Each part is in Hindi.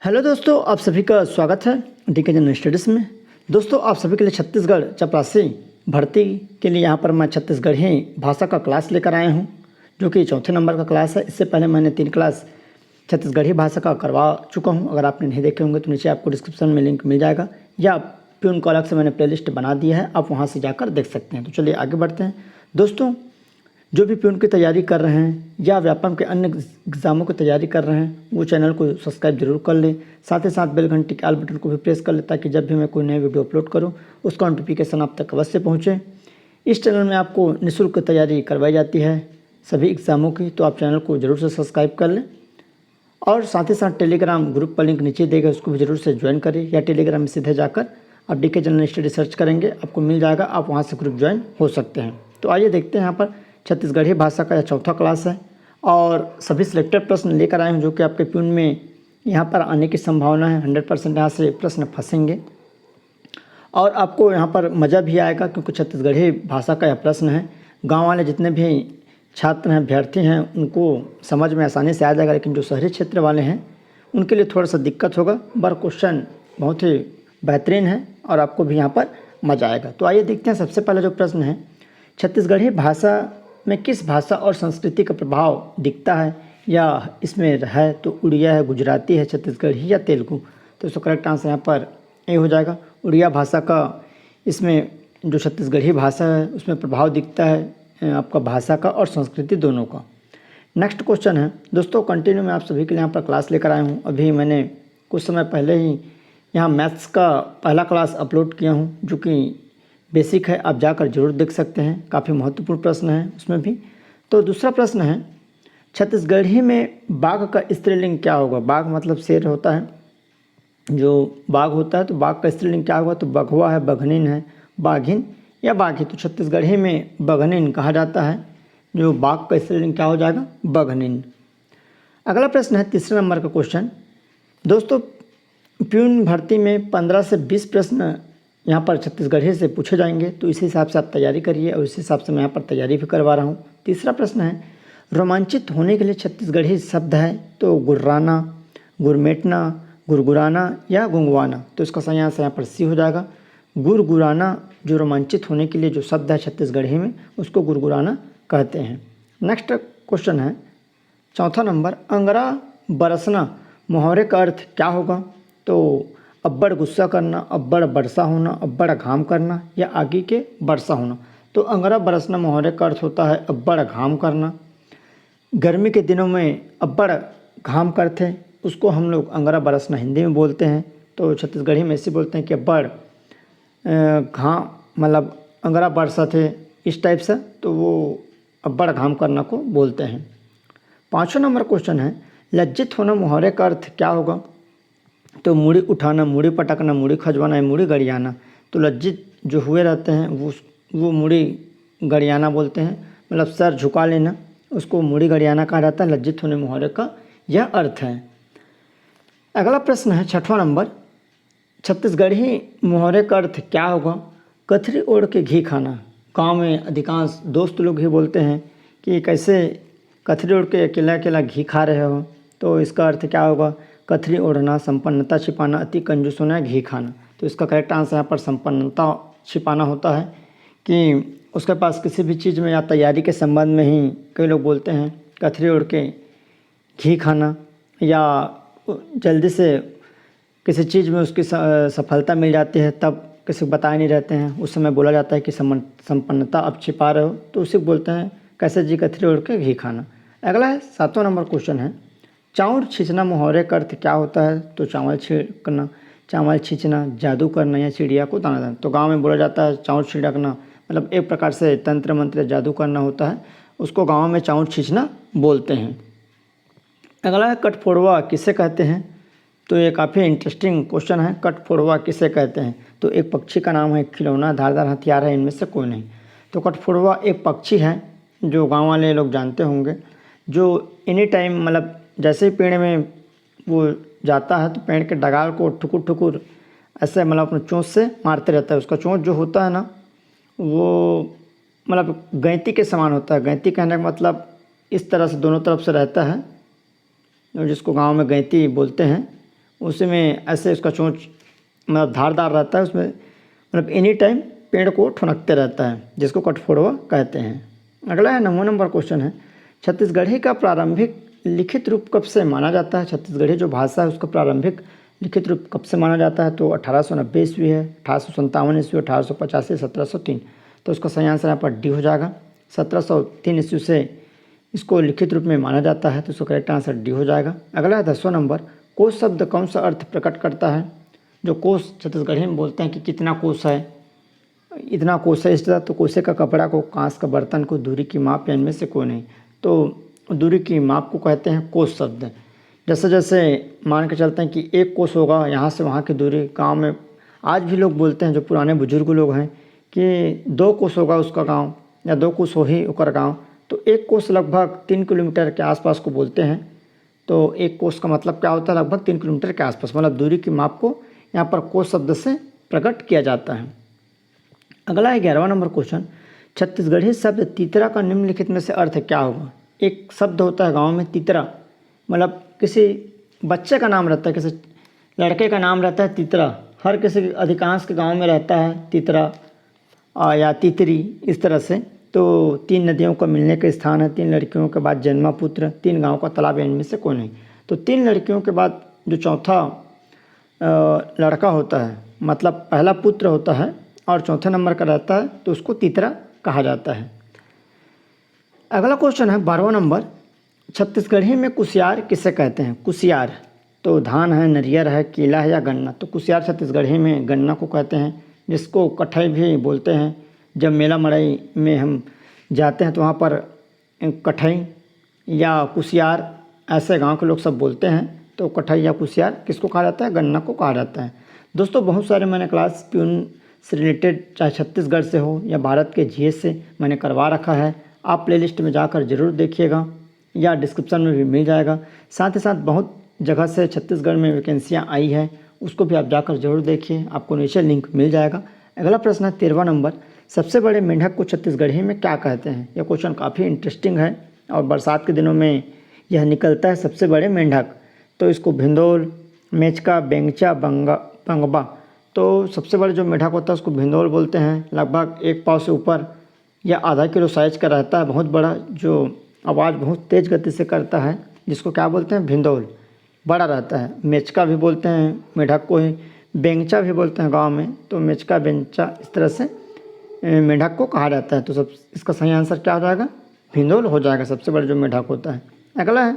हेलो दोस्तों, आप सभी का स्वागत है डीके जनरल स्टडीज़ में। दोस्तों, आप सभी के लिए छत्तीसगढ़ चपरासी भर्ती के लिए यहाँ पर मैं छत्तीसगढ़ी भाषा का क्लास लेकर आया हूँ, जो कि चौथे नंबर का क्लास है। इससे पहले मैंने 3 क्लास छत्तीसगढ़ी भाषा का करवा चुका हूँ। अगर आपने नहीं देखे होंगे तो नीचे आपको डिस्क्रिप्शन में लिंक मिल जाएगा, या प्यून को अलग से मैंने प्लेलिस्ट बना दिया है, आप वहाँ से जाकर देख सकते हैं। तो चलिए आगे बढ़ते हैं। दोस्तों, जो भी प्यून की तैयारी कर रहे हैं या व्यापम के अन्य एग्ज़ामों की तैयारी कर रहे हैं, वो चैनल को सब्सक्राइब जरूर कर लें। साथ ही साथ बेल घंटी के ऑल बटन को भी प्रेस कर लें, ताकि जब भी मैं कोई नई वीडियो अपलोड करूं उसका नोटिफिकेशन आप तक अवश्य पहुंचे। इस चैनल में आपको निःशुल्क तैयारी करवाई जाती है सभी एग्ज़ामों की, तो आप चैनल को ज़रूर से सब्सक्राइब कर लें। और साथ ही साथ टेलीग्राम ग्रुप का लिंक नीचे देगा, उसको भी ज़रूर से ज्वाइन करें, या टेलीग्राम में सीधे जाकर आप डीके जनरल स्टडी सर्च करेंगे, आपको मिल जाएगा, आप वहाँ से ग्रुप ज्वाइन हो सकते हैं। तो आइए देखते हैं। यहाँ पर छत्तीसगढ़ी भाषा का यह चौथा क्लास है और सभी सिलेक्टेड प्रश्न लेकर आए हैं, जो कि आपके प्यून में यहाँ पर आने की संभावना है। 100% यहाँ से प्रश्न फंसेंगे और आपको यहाँ पर मज़ा भी आएगा, क्योंकि छत्तीसगढ़ी भाषा का यह प्रश्न है। गाँव वाले जितने भी छात्र हैं, अभ्यर्थी हैं, उनको समझ में आसानी से आ जाएगा, लेकिन जो शहरी क्षेत्र वाले हैं उनके लिए थोड़ा सा दिक्कत होगा। पर क्वेश्चन बहुत ही बेहतरीन है और आपको भी यहाँ पर मज़ा आएगा। तो आइए देखते हैं। सबसे पहला जो प्रश्न है, छत्तीसगढ़ी भाषा में किस भाषा और संस्कृति का प्रभाव दिखता है, या इसमें है तो उड़िया है, गुजराती है, छत्तीसगढ़ी या तेलुगु। तो इसका करेक्ट आंसर यहाँ पर ए हो जाएगा। उड़िया भाषा का इसमें जो छत्तीसगढ़ी भाषा है उसमें प्रभाव दिखता है आपका भाषा का और संस्कृति दोनों का। नेक्स्ट क्वेश्चन है दोस्तों, कंटिन्यू में आप सभी के लिए यहाँ पर क्लास लेकर आया हूँ। अभी मैंने कुछ समय पहले ही यहाँ मैथ्स का पहला क्लास अपलोड किया हूँ, जो कि बेसिक है, आप जाकर जरूर देख सकते हैं। काफ़ी महत्वपूर्ण प्रश्न है उसमें भी। तो दूसरा प्रश्न है, छत्तीसगढ़ी में बाघ का स्त्रीलिंग क्या होगा। बाघ मतलब शेर होता है, जो बाघ होता है, तो बाघ का स्त्रीलिंग क्या होगा। तो बघवा है, बघनिन है, बाघिन या बाघी। तो छत्तीसगढ़ी में बघनिन कहा जाता है, जो बाघ का स्त्रीलिंग क्या हो जाएगा, बघनिन। अगला प्रश्न है तीसरे नंबर का क्वेश्चन। दोस्तों, प्यून भर्ती में 15 से 20 प्रश्न यहाँ पर छत्तीसगढ़ी से पूछे जाएंगे, तो इसी हिसाब से आप तैयारी करिए और इसी हिसाब से मैं यहाँ पर तैयारी भी करवा रहा हूँ। तीसरा प्रश्न है, रोमांचित होने के लिए छत्तीसगढ़ी शब्द है, तो गुर्राना, गुरमेटना, गुरगुराना या गुंगवाना। तो इसका सही आंसर यहाँ पर सी हो जाएगा। गुरगुराना जो रोमांचित होने के लिए जो शब्द है छत्तीसगढ़ी में, उसको गुरगुराना कहते हैं। नेक्स्ट क्वेश्चन है चौथा नंबर, अंगरा बरसना मुहावरे का अर्थ क्या होगा। तो अब्बड़ गुस्सा करना, अब्बड़ बरसा होना, अब्बड़ घाम करना या आगे के बरसा होना। तो अंगरा बरसना मुहावरे का अर्थ होता है अब्बड़ घाम करना। गर्मी के दिनों में अब्बड़ घाम करते, उसको हम लोग अंगरा बरसना हिंदी में बोलते हैं। तो छत्तीसगढ़ी में ऐसे बोलते हैं कि अब्बड़ घाम, मतलब अंगरा बरसा थे, इस टाइप से, तो वो अब्बड़ घाम करना को बोलते हैं। पाँचवें नंबर क्वेश्चन है, लज्जित होना मुहावरे का अर्थ क्या होगा। तो मूड़ी उठाना, मूड़ी पटकना, मूड़ी खजवाना या मूड़ी गड़ियाना। तो लज्जित जो हुए रहते हैं वो मूड़ी गड़ियाना बोलते हैं, मतलब सर झुका लेना, उसको मूड़ी गड़ियाना कहा जाता है। लज्जित होने मुहावरे का यह अर्थ है। अगला प्रश्न है छठवां नंबर, छत्तीसगढ़ी मुहावरे का अर्थ क्या होगा। कथरी ओढ़ के घी खाना। गाँव में अधिकांश दोस्त लोग ही बोलते हैं कि कैसे कथरी ओढ़ के अकेला अकेला घी खा रहे हो। तो इसका अर्थ क्या होगा, कथरी ओढ़ना, संपन्नता छिपाना, अति कंजूस होना, घी खाना। तो इसका करेक्ट आंसर यहाँ पर संपन्नता छिपाना होता है, कि उसके पास किसी भी चीज़ में या तैयारी के संबंध में ही कई लोग बोलते हैं कथरी ओढ़ के घी खाना, या जल्दी से किसी चीज़ में उसकी सफलता मिल जाती है तब किसी को बताए नहीं रहते हैं, उस समय बोला जाता है कि संपन्नता अब छिपा रहे हो, तो उसे बोलते हैं कैसे जी कथरी ओढ़ के घी खाना। अगला है सातवां नंबर क्वेश्चन है, चावल छींचना मुहावरे का अर्थ क्या होता है। तो चावल छिड़कना, चावल छींचना, जादू करना या चिड़िया को दाना देना। तो गांव में बोला जाता है चावल छिड़कना, मतलब एक प्रकार से तंत्र मंत्र जादू करना होता है, उसको गांव में चावल छींचना बोलते हैं। अगला है कटफोड़वा किसे कहते हैं। तो ये काफ़ी इंटरेस्टिंग क्वेश्चन है, कटफोड़वा किसे कहते हैं। तो एक पक्षी का नाम है, खिलौना, धारदार हथियार है, इनमें से कोई नहीं। तो कटफोड़वा एक पक्षी है जो गाँव वाले लोग जानते होंगे, जो एनी टाइम, मतलब जैसे ही पेड़ में वो जाता है तो पेड़ के डगाल को ठुकुर ठुकुर ऐसे, मतलब अपने चोंच से मारते रहता है। उसका चोंच जो होता है ना, वो मतलब गैंती के समान होता है। गैंती कहने का मतलब इस तरह से दोनों तरफ से रहता है, जिसको गांव में गैंती बोलते हैं, उसमें ऐसे उसका चोंच मतलब धारदार रहता है, उसमें मतलब एनी टाइम पेड़ को ठुनकते रहता है, जिसको कठफोड़वा कहते हैं। अगला है 9वां नंबर क्वेश्चन है, छत्तीसगढ़ी का प्रारंभिक लिखित रूप कब से माना जाता है? छत्तीसगढ़ी जो भाषा है उसका प्रारंभिक लिखित रूप कब से माना जाता है? तो 1890 ईस्वी है, 1857 ईस्वी, 1885, 1703। तो उसका सही आंसर यहाँ पर डी हो जाएगा। 1703 ईस्वी से इसको लिखित रूप में माना जाता है, तो उसका करेक्ट आंसर डी हो जाएगा। अगला है 10वां नंबर, कोश शब्द कौन सा अर्थ प्रकट करता है? जो कोश छत्तीसगढ़ी में बोलते हैं कि कितना कोश है, इतना कोश है, इस तरह। तो कोसे का कपड़ा को, कांस का बर्तन को, दूरी की माप या इनमें से कोई नहीं। तो दूरी की माप को कहते हैं कोस शब्द। जैसे जैसे मान के चलते हैं कि 1 कोस होगा यहाँ से वहाँ की दूरी, गांव में आज भी लोग बोलते हैं, जो पुराने बुजुर्ग लोग हैं, कि 2 कोस होगा उसका गांव या 2 कोस हो ही उकर गांव। तो 1 कोस लगभग 3 किलोमीटर के आसपास को बोलते हैं। तो 1 कोस का मतलब क्या होता है? लगभग 3 किलोमीटर के आसपास, मतलब दूरी की माप को यहाँ पर कोस शब्द से प्रकट किया जाता है। अगला है 11वां नंबर क्वेश्चन, छत्तीसगढ़ी शब्द तीतरा का निम्नलिखित में से अर्थ क्या होगा? एक शब्द होता है गांव में तीतरा, मतलब किसी बच्चे का नाम रहता है, किसी लड़के का नाम रहता है तीतरा। हर किसी अधिकांश के गांव में रहता है तीतरा या तीतरी, इस तरह से। तो 3 नदियों का मिलने का स्थान है, 3 लड़कियों के बाद जन्मा पुत्र, 3 गाँव का तालाब, इनमें से कोई नहीं। तो 3 लड़कियों के बाद जो चौथा लड़का होता है, मतलब पहला पुत्र होता है और चौथे नंबर का रहता है, तो उसको तीतरा कहा जाता है। अगला क्वेश्चन है 12वां नंबर, छत्तीसगढ़ी में कुसियार किसे कहते हैं? कुसियार तो धान है, नरियर है, केला है या गन्ना? तो कुसियार छत्तीसगढ़ी में गन्ना को कहते हैं, जिसको कटहई भी बोलते हैं। जब मेला मड़ई में हम जाते हैं तो वहाँ पर कटहई या कुसियार ऐसे गांव के लोग सब बोलते हैं। तो कटहई या कुसियार किसको कहा जाता है? गन्ना को कहा जाता है। दोस्तों बहुत सारे मैंने क्लास प्यून से रिलेटेड, चाहे छत्तीसगढ़ से हो या भारत के जीएस से, मैंने करवा रखा है। आप प्लेलिस्ट में जाकर ज़रूर देखिएगा या डिस्क्रिप्शन में भी मिल जाएगा। साथ ही साथ बहुत जगह से छत्तीसगढ़ में वैकेंसियाँ आई है, उसको भी आप जाकर जरूर देखिए, आपको नीचे लिंक मिल जाएगा। अगला प्रश्न है 13वां नंबर, सबसे बड़े मेंढक को छत्तीसगढ़ी में क्या कहते हैं? यह क्वेश्चन काफ़ी इंटरेस्टिंग है और बरसात के दिनों में यह निकलता है, सबसे बड़े मेंढक। तो इसको भिंदोल, मेचका, बेंगचा, पंगबा। तो सबसे बड़े जो मेंढक होता है उसको भिंदोल बोलते हैं। लगभग 1 पाव से ऊपर या आधा किलो साइज का रहता है, बहुत बड़ा, जो आवाज़ बहुत तेज़ गति से करता है, जिसको क्या बोलते हैं? भिंदोल, बड़ा रहता है। मेचका भी बोलते हैं मेंढक को ही, बेंगचा भी बोलते हैं गांव में। तो मेचका, बेंगचा, इस तरह से मेंढक को कहा जाता है। तो सब इसका सही आंसर क्या हो जाएगा? भिंदोल हो जाएगा, सबसे बड़ा जो मेंढक होता है। अगला है,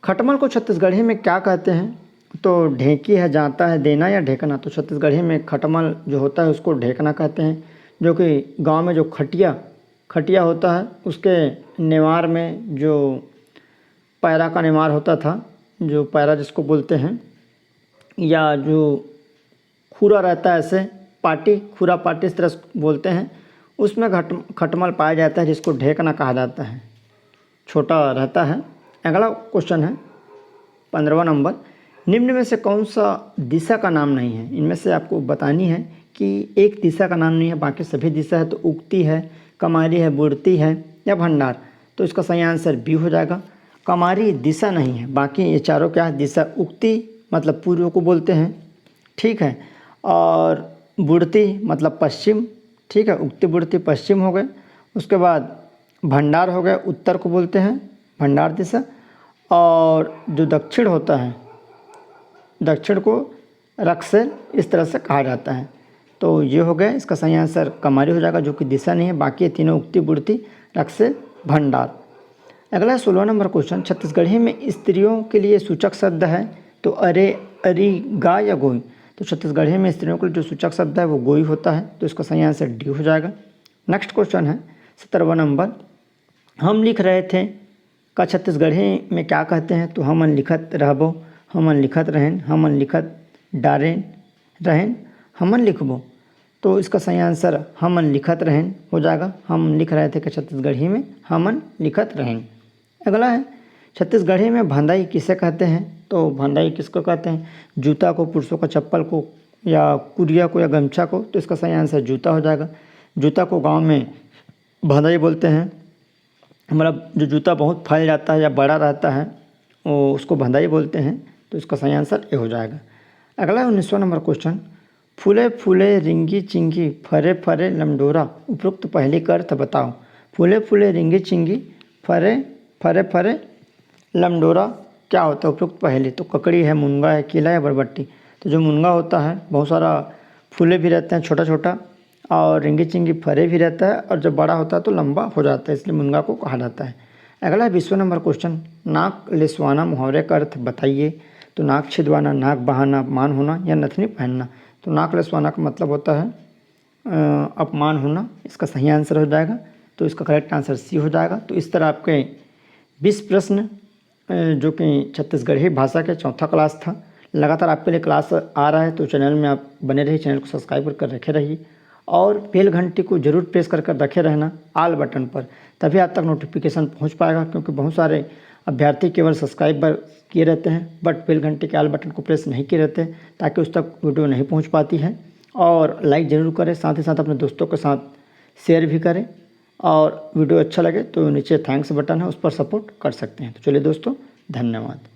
खटमल को छत्तीसगढ़ी में क्या कहते हैं? तो ढेंकी है, जाता है, देना या ढेकना? तो छत्तीसगढ़ी में खटमल जो होता है उसको ढेकना कहते हैं, जो कि गांव में जो खटिया होता है उसके नेवार में जो पैरा का नेवार होता था, जो पैरा जिसको बोलते हैं, या जो खुरा रहता है, ऐसे पाटी, खुरा पाटी इस तरह से बोलते हैं, उसमें खटमल पाया जाता है, जिसको ढेकना कहा जाता है, छोटा रहता है। अगला क्वेश्चन है 15वां नंबर, निम्न में से कौन सा दिशा का नाम नहीं है? इनमें से आपको बतानी है कि एक दिशा का नाम नहीं है, बाकी सभी दिशा है। तो उक्ति है, कमारी है, बुड़ती है या भंडार? तो इसका सही आंसर बी हो जाएगा। कमारी दिशा नहीं है, बाकी ये चारों क्या है? दिशा। उक्ति मतलब पूर्व को बोलते हैं, ठीक है, और बुड़ती मतलब पश्चिम, ठीक है, उक्ति बुड़ती पश्चिम हो गए। उसके बाद भंडार हो गए, उत्तर को बोलते हैं, भंडार दिशा। और जो दक्षिण होता है, दक्षिण को रक्षेल, इस तरह से कहा जाता है। तो ये हो गया, इसका सही आंसर कमारी हो जाएगा, जो कि दिशा नहीं है, बाकी ये तीनों उक्ति, बुड़ती, रक्षेल, भंडार। अगला 16वां नंबर क्वेश्चन, छत्तीसगढ़ी में स्त्रियों के लिए सूचक शब्द है। तो अरे, अरी, गा या गोई? तो छत्तीसगढ़ी में स्त्रियों के लिए जो सूचक शब्द है वो गोई होता है। तो इसका सही आंसर डी हो जाएगा। नेक्स्ट क्वेश्चन है 17वां नंबर, हम लिख रहे थे का छत्तीसगढ़ी में क्या कहते हैं? तो हमन लिखत रहबो, हमन लिखत रहें, हमन लिखत डारें रहें, हमन लिखबो। तो इसका सही आंसर हमन लिखत रहें हो जाएगा। हम लिख रहे थे कि छत्तीसगढ़ी में हमन लिखत रहें। अगला है, छत्तीसगढ़ी में भंदाई किसे कहते हैं? तो भंदाई किसको कहते हैं? जूता को, पुरुषों का चप्पल को, या कुरिया को, या गमछा को? तो इसका सही आंसर जूता हो जाएगा। जूता को गांव में भंदाई बोलते हैं, मतलब जो जूता बहुत फैल जाता है या बड़ा रहता है वो उसको भंदाई बोलते हैं। तो इसका सही आंसर ए हो जाएगा। अगला 19वां नंबर क्वेश्चन, फूले फूले रिंगी चिंगी फरे फरे लमडोरा, उपरोक्त पहली का अर्थ बताओ। फूले फूले रिंगी चिंगी फरे फरे फरे लमडोरा क्या होता है? उपरोक्त पहली तो ककड़ी है, मुनगा है, केला है, बरबट्टी। तो जो मुनगा होता है बहुत सारा फूले भी रहते हैं छोटा छोटा, और रिंगी चिंगी फरे भी रहता है, और जब बड़ा होता है तो लंबा हो जाता है, इसलिए मुनगा को कहा जाता है। अगला 20वां नंबर क्वेश्चन, नाक लिसवाना मुहावरे का अर्थ बताइए। तो नाक छिदवाना, नाक बहाना, अपमान होना या नथनी पहनना। तो नाक लिसवाना का मतलब होता है अपमान होना, इसका सही आंसर हो जाएगा। तो इसका करेक्ट आंसर सी हो जाएगा। तो इस तरह आपके 20 प्रश्न जो कि छत्तीसगढ़ी भाषा के चौथा क्लास था, लगातार आपके लिए क्लास आ रहा है, तो चैनल में आप बने रहिए, चैनल को सब्सक्राइब कर रखे रहिए और बेल घंटी को जरूर प्रेस कर रखे रहना ऑल बटन पर, तभी आप तक नोटिफिकेशन पहुंच पाएगा। क्योंकि बहुत सारे अभ्यर्थी केवल सब्सक्राइब किए रहते हैं बट बेल घंटी के ऑल बटन को प्रेस नहीं किए रहते, ताकि उस तक वीडियो नहीं पहुँच पाती है। और लाइक ज़रूर करें, साथ ही साथ अपने दोस्तों के साथ शेयर भी करें, और वीडियो अच्छा लगे तो नीचे थैंक्स बटन है, उस पर सपोर्ट कर सकते हैं। तो चलिए दोस्तों, धन्यवाद।